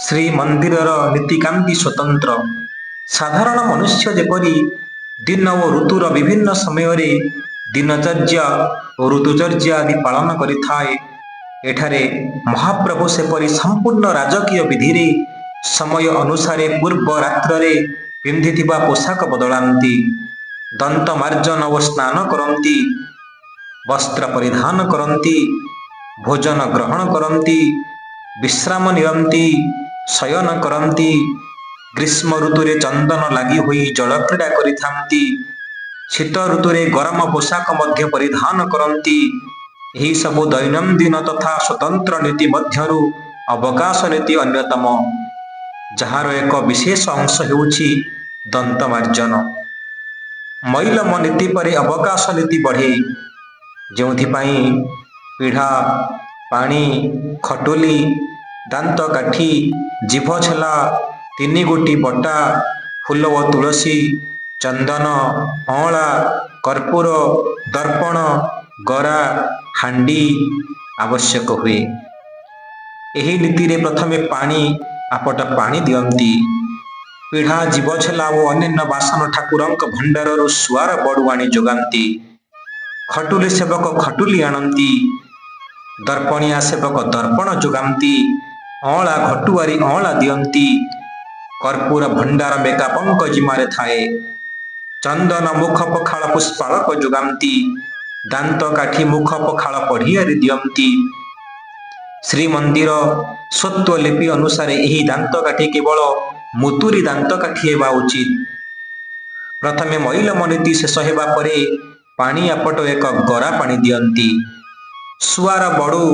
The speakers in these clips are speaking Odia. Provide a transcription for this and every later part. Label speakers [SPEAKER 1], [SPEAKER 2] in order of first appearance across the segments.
[SPEAKER 1] ଶ୍ରୀମନ୍ଦିରର ନୀତିକାନ୍ତି ସ୍ୱତନ୍ତ୍ର। ସାଧାରଣ ମନୁଷ୍ୟ ଯେପରି ଦିନ ଓ ଋତୁର ବିଭିନ୍ନ ସମୟରେ ଦିନଚର୍ଯ୍ୟା ଓ ଋତୁଚର୍ଯ୍ୟା ଆଦି ପାଳନ କରିଥାଏ, ଏଠାରେ ମହାପ୍ରଭୁ ସେପରି ସମ୍ପୂର୍ଣ୍ଣ ରାଜକୀୟ ବିଧିରେ ସମୟ ଅନୁସାରେ ପୂର୍ବ ରାତ୍ରରେ ପିନ୍ଧିଥିବା ପୋଷାକ ବଦଳାନ୍ତି, ଦନ୍ତ ମାର୍ଜନ ଓ ସ୍ନାନ କରନ୍ତି, ବସ୍ତ୍ର ପରିଧାନ କରନ୍ତି, ଭୋଜନ ଗ୍ରହଣ କରନ୍ତି, ବିଶ୍ରାମ ନିଅନ୍ତି, ଶୟନ କରନ୍ତି, ଗ୍ରୀଷ୍ମ ଋତୁରେ ଚନ୍ଦନ ଲାଗି ହୋଇ ଜଳକ୍ରୀଡ଼ା କରିଥାନ୍ତି, ଶୀତ ଋତୁରେ ଗରମ ପୋଷାକ ମଧ୍ୟ ପରିଧାନ କରନ୍ତି। ଏହି ସବୁ ଦୈନନ୍ଦିନ ତଥା ସ୍ୱତନ୍ତ୍ର ନୀତି ମଧ୍ୟରୁ ଅବକାଶ ନୀତି ଅନ୍ୟତମ, ଯାହାର ଏକ ବିଶେଷ ଅଂଶ ହେଉଛି ଦନ୍ତମାର୍ଜନ। ମଇଲମ ନୀତି ପରେ ଅବକାଶ ନୀତି ବଢ଼େ, ଯେଉଁଥିପାଇଁ ପିଢ଼ା, ପାଣି, ଖଟୁଲି, ଦାନ୍ତକାଠି, ଜିଭଛେଲା, ତିନିଗୋଟି ବଟା, ଫୁଲ ଓ ତୁଳସୀ, ଚନ୍ଦନ, ଅଁଳା, କର୍ପୂର, ଦର୍ପଣ, ଗରା, ହାଣ୍ଡି ଆବଶ୍ୟକ ହୁଏ। ଏହି ନୀତିରେ ପ୍ରଥମେ ପାଣି ଆପଟ ପାଣି ଦିଅନ୍ତି। ପିଢ଼ା, ଜିଭଛେଲା ଓ ଅନ୍ୟାନ୍ୟ ବାସନ ଠାକୁରଙ୍କ ଭଣ୍ଡାରରୁ ସୁଆର ବଡ଼ୁ ଆଣି ଯୋଗାନ୍ତି। ଖଟୁଲି ସେବକ ଖଟୁଲି ଆଣନ୍ତି, ଦର୍ପଣିଆ ସେବକ ଦର୍ପଣ ଯୋଗାନ୍ତି, ଅଁଳା ଘଟୁଆରୀ ଅଁଳା ଦିଅନ୍ତି, କର୍ପୂର ଭଣ୍ଡାର ମେକାପଙ୍କ ଜିମାରେ ଥାଏ, ଚନ୍ଦନ ମୁଖ ପଖାଳ ପୁଷ୍ପାଳକ ଯୋଗାନ୍ତି, ଦାନ୍ତକାଠି ମୁଖ ପଖାଳ ପଢ଼ିଆରେ ଦିଅନ୍ତି। ଶ୍ରୀମନ୍ଦିର ସ୍ୱତ୍ତ୍ୱଲିପି ଅନୁସାରେ ଏହି ଦାନ୍ତକାଠି କେବଳ ମୁତୁରି ଦାନ୍ତକାଠି ହେବା ଉଚିତ। ପ୍ରଥମେ ମଇଲମ ନୀତି ଶେଷ ହେବା ପରେ ପାଣି ଆପଟ ଏକ ଗରା ପାଣି ଦିଅନ୍ତି। ସୁଆର ବଡ଼ୁ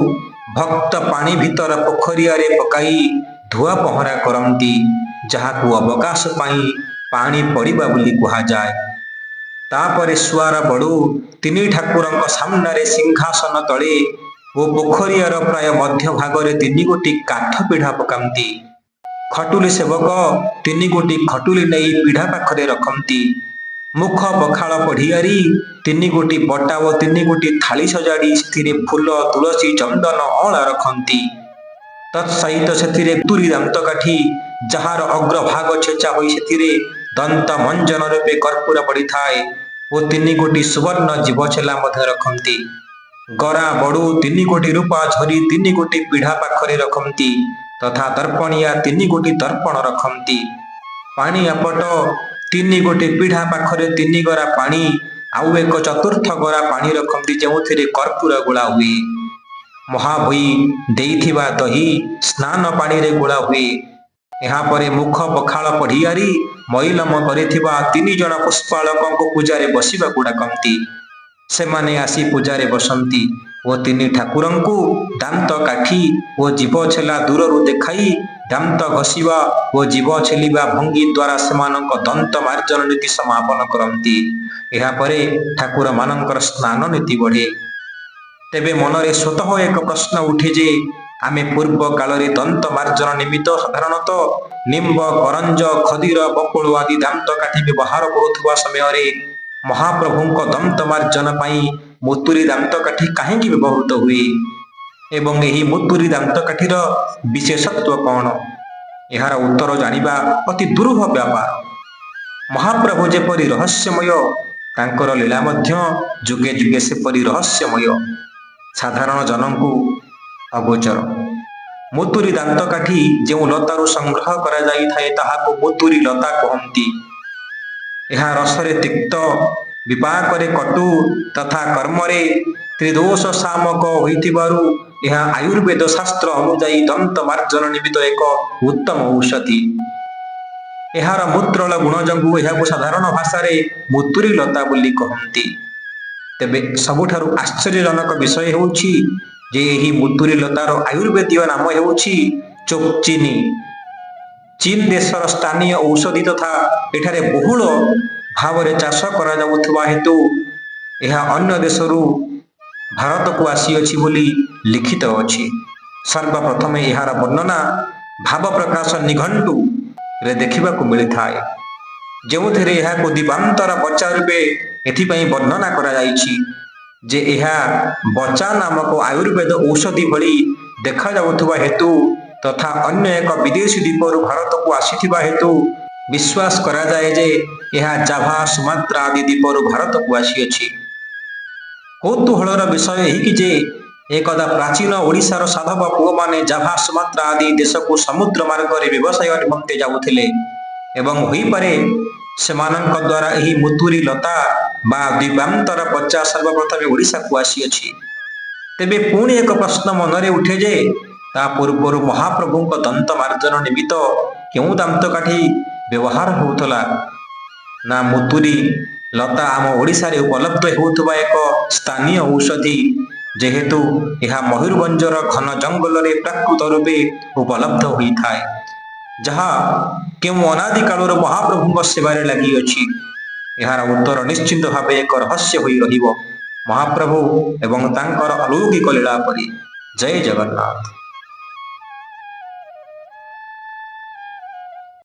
[SPEAKER 1] ଭକ୍ତ ପାଣି ଭିତର ପୋଖରିଆରେ ପକାଇ ଧୁଆ ପହଁରା କରନ୍ତି, ଯାହାକୁ ଅବକାଶ ପାଇଁ ପାଣି ପଡ଼ିବା ବୋଲି କୁହାଯାଏ। ତାପରେ ସୁଆର ବଡ଼ୁ ତିନି ଠାକୁରଙ୍କ ସାମ୍ନାରେ ସିଂହାସନ ତଳେ ଓ ପୋଖରିଆର ପ୍ରାୟ ମଧ୍ୟଭାଗରେ ତିନିଗୋଟି କାଠ ପିଢ଼ା ପକାନ୍ତି। ଖଟୁଲି ସେବକ ତିନିଗୋଟି ଖଟୁଲି ନେଇ ପିଢ଼ା ପାଖରେ ରଖନ୍ତି। ମୁଖ ପଖାଳ ପଢ଼ିଆରୀ ତିନିଗୋଟି ବଟା ଓ ତିନିଗୋଟି ଥାଳି ସଜାଡ଼ି ସେଥିରେ ଫୁଲ, ତୁଳସୀ, ଚନ୍ଦନ, ଅଁଳା ରଖନ୍ତି। ତତ୍ସହିତ ସେଥିରେ ମୁତୁରି ଦାନ୍ତକାଠି, ଯାହାର ଅଗ୍ରଭାଗ ଛେଚା ହୋଇ ସେଥିରେ ଦନ୍ତ ମଞ୍ଜନ ରୂପେ କର୍ପୂର ପଡ଼ିଥାଏ, ଓ ତିନିଗୋଟି ସୁବର୍ଣ୍ଣ ଜିଭଛେଲା ମଧ୍ୟ ରଖନ୍ତି। ଗରା ବଡ଼ୁ ତିନିଗୋଟି ରୂପା ଝରି ତିନିଗୋଟି ପିଢ଼ା ପାଖରେ ରଖନ୍ତି ତଥା ଦର୍ପଣିଆ ତିନିଗୋଟି ଦର୍ପଣ ରଖନ୍ତି। ପାଣି ଆପଟ ତିନିଗୋଟି ପିଢ଼ା ପାଖରେ ତିନି ଗରା ପାଣି ଆଉ ଏକ ଚତୁର୍ଥ ଗରା ପାଣି ରଖନ୍ତି, ଯେଉଁଥିରେ କର୍ପୂର ଗୋଳା ହୁଏ। ମହାଭୋଇ ଦେଇଥିବା ଦହି ସ୍ନାନ ପାଣିରେ ଗୋଳା ହୁଏ। ଏହାପରେ ମୁଖ ପଖାଳ ପଢ଼ିଆରୀ ମଇଲମ କରିଥିବା ତିନି ଜଣ ପୁଷ୍ପାଳକଙ୍କୁ ପୂଜାରେ ବସିବାକୁ ଡାକନ୍ତି। ସେମାନେ ଆସି ପୂଜାରେ ବସନ୍ତି ଓ ତିନି ଠାକୁରଙ୍କୁ ଦାନ୍ତକାଠି ଓ ଜିଭଛେଲା ଦୂରରୁ ଦେଖାଇ ଦାନ୍ତ ଘଷିବା ଓ ଜିଭ ଛେଲିବା ଭଙ୍ଗୀ ଦ୍ୱାରା ସେମାନଙ୍କ ଦନ୍ତ ମାର୍ଜନ ନୀତି ସମାପନ କରନ୍ତି। ଏହାପରେ ଠାକୁରମାନଙ୍କର ସ୍ନାନ ନୀତି ବଢ଼େ। ତେବେ ମନରେ ସ୍ୱତଃ ଏକ ପ୍ରଶ୍ନ ଉଠେ ଯେ, ଆମେ ପୂର୍ବ କାଳରେ ଦନ୍ତ ମାର୍ଜନ ନିମିତ୍ତ ସାଧାରଣତଃ ନିମ୍ବ, କରଞ୍ଜ, ଖଦିର, ବକୁଳ ଆଦି ଦାନ୍ତକାଠି ବ୍ୟବହାର କରୁଥିବା ସମୟରେ ମହାପ୍ରଭୁଙ୍କ ଦନ୍ତ ମାର୍ଜନ ପାଇଁ ମୁତୁରି ଦାନ୍ତକାଠି କାହିଁକି ବ୍ୟବହୃତ ହୁଏ ଏବଂ ଏହି ମୁତୁରି ଦାନ୍ତକାଠିର ବିଶେଷତ୍ୱ କ'ଣ? ଏହାର ଉତ୍ତର ଜାଣିବା ଅତି ଦୁରୂହ ବ୍ୟାପାର। ମହାପ୍ରଭୁ ଯେପରି ରହସ୍ୟମୟ, ତାଙ୍କର ଲୀଳା ମଧ୍ୟ ଯୁଗେ ଯୁଗେ ସେପରି ରହସ୍ୟମୟ, ସାଧାରଣ ଜନଙ୍କୁ ଅଗୋଚର। ମୁତୁରି ଦାନ୍ତକାଠି ଯେଉଁ ଲତାରୁ ସଂଗ୍ରହ କରାଯାଇଥାଏ ତାହାକୁ ମୁତୁରି ଲତା କହନ୍ତି। ଏହା ରସରେ ତିକ୍ତ, ବିପାକରେ କଟୁ ତଥା କର୍ମରେ ତ୍ରିଦୋଷ ସାମକ ହୋଇଥିବାରୁ ଏହା ଆୟୁର୍ବେଦ ଶାସ୍ତ୍ର ଅନୁଯାୟୀ ଦନ୍ତ ମାର୍ଜନ ନିମିତ୍ତ ଏକ ଉତ୍ତମ ଔଷଧି। ଏହାର ମୂତ୍ରଳ ଗୁଣ ଯୋଗୁଁ ଏହାକୁ ସାଧାରଣ ଭାଷାରେ ମୁତୁରି ଲତା ବୋଲି କହନ୍ତି। ତେବେ ସବୁଠାରୁ ଆଶ୍ଚର୍ଯ୍ୟଜନକ ବିଷୟ ହେଉଛି ଯେ ଏହି ମୁତୁରି ଲତାର ଆୟୁର୍ବେଦୀୟ ନାମ ହେଉଛି ଚୋକ୍ଚିନି। ଚୀନ ଦେଶର ସ୍ଥାନୀୟ ଔଷଧି ତଥା ଏଠାରେ ବହୁଳ ଭାବରେ ଚାଷ କରାଯାଉଥିବା ହେତୁ ଏହା ଅନ୍ୟ ଦେଶରୁ ଭାରତକୁ ଆସିଅଛି ବୋଲି ଲିଖିତ ଅଛି। ସର୍ବପ୍ରଥମେ ଏହାର ବର୍ଣ୍ଣନା ଭାବପ୍ରକାଶ ନିଘଣ୍ଟୁରେ ଦେଖିବାକୁ ମିଳିଥାଏ, ଯେଉଁଥିରେ ଏହାକୁ ଦିବାନ୍ତର ବଚା ରୂପେ ଏଥିପାଇଁ ବର୍ଣ୍ଣନା କରାଯାଇଛି ଯେ ଏହା ବଚା ନାମକ ଆୟୁର୍ବେଦ ଔଷଧି ଭଳି ଦେଖାଯାଉଥିବା ହେତୁ ତଥା ଅନ୍ୟ ଏକ ବିଦେଶୀ ଦ୍ୱୀପରୁ ଭାରତକୁ ଆସିଥିବା ହେତୁ ବିଶ୍ୱାସ କରାଯାଏ ଯେ ଏହା ଜାଭା, ସୁମାତ୍ରା ଆଦି ଦ୍ୱୀପରୁ ଭାରତକୁ ଆସିଅଛି। କୌତୂହଳର ବିଷୟ ଏହିକି ଯେ ଏକଦା ପ୍ରାଚୀନ ଓଡ଼ିଶାର ସାଧବ ପୁଅମାନେ ଜାଭା, ସୁମାତ୍ରା ଆଦି ଦେଶକୁ ସମୁଦ୍ର ମାର୍ଗରେ ବ୍ୟବସାୟ ନିମନ୍ତେ ଯାଉଥିଲେ ଏବଂ ହୋଇପାରେ ସେମାନଙ୍କ ଦ୍ୱାରା ଏହି ମୁତୁରି ଲତା ବା ଦ୍ୱୀପାନ୍ତର ପଚା ସର୍ବପ୍ରଥମେ ଓଡ଼ିଶାକୁ ଆସିଅଛି। ତେବେ ପୁଣି ଏକ ପ୍ରଶ୍ନ ମନରେ ଉଠେ ଯେ ତା ପୂର୍ବରୁ ମହାପ୍ରଭୁଙ୍କ ଦନ୍ତ ମାର୍ଜନ ନିମିତ୍ତ କେଉଁ ଦାନ୍ତକାଠି ବ୍ୟବହାର ହେଉଥିଲା? ନା ମୁତୁରି ଲତା ଆମ ଓଡ଼ିଶାରେ ଉପଲବ୍ଧ ହେଉଥିବା ଏକ ସ୍ଥାନୀୟ ଔଷଧି, ଯେହେତୁ ଏହା ମୟୂରଭଞ୍ଜର ଘନ ଜଙ୍ଗଲରେ ପ୍ରାକୃତ ରୂପେ ଉପଲବ୍ଧ ହୋଇଥାଏ, ଯାହା କେଉଁ ଅନାଦି କାଳରୁ ମହାପ୍ରଭୁଙ୍କ ସେବାରେ ଲାଗିଅଛି। ଏହାର ଉତ୍ତର ନିଶ୍ଚିନ୍ତ ଭାବେ ଏକ ରହସ୍ୟ ହୋଇ ରହିବ ମହାପ୍ରଭୁ ଏବଂ ତାଙ୍କର ଅଲୌକିକ ଲୀଳା ପରି। ଜୟ ଜଗନ୍ନାଥ।